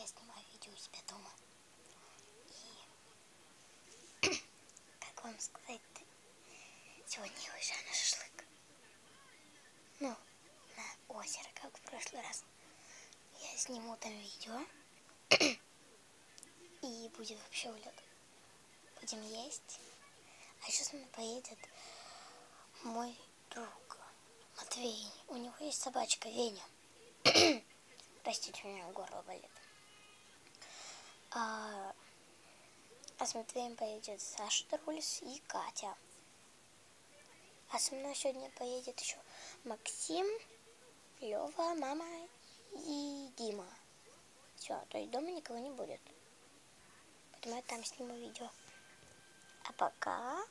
я снимаю видео у себя дома. И как вам сказать-то? Сегодня я уезжаю на шашлык. Ну, на озеро, как в прошлый раз. Я сниму там видео. И будет вообще улет. Будем есть. А еще со мной поедет мой друг Матвей. У него есть собачка Веня. Простите, у меня горло болит. А с Матвеем поедет Саша Трулис и Катя. А со мной сегодня поедет еще Максим, Лева, мама и Дима. Все, то есть дома никого не будет. Поэтому я там сниму видео. А пока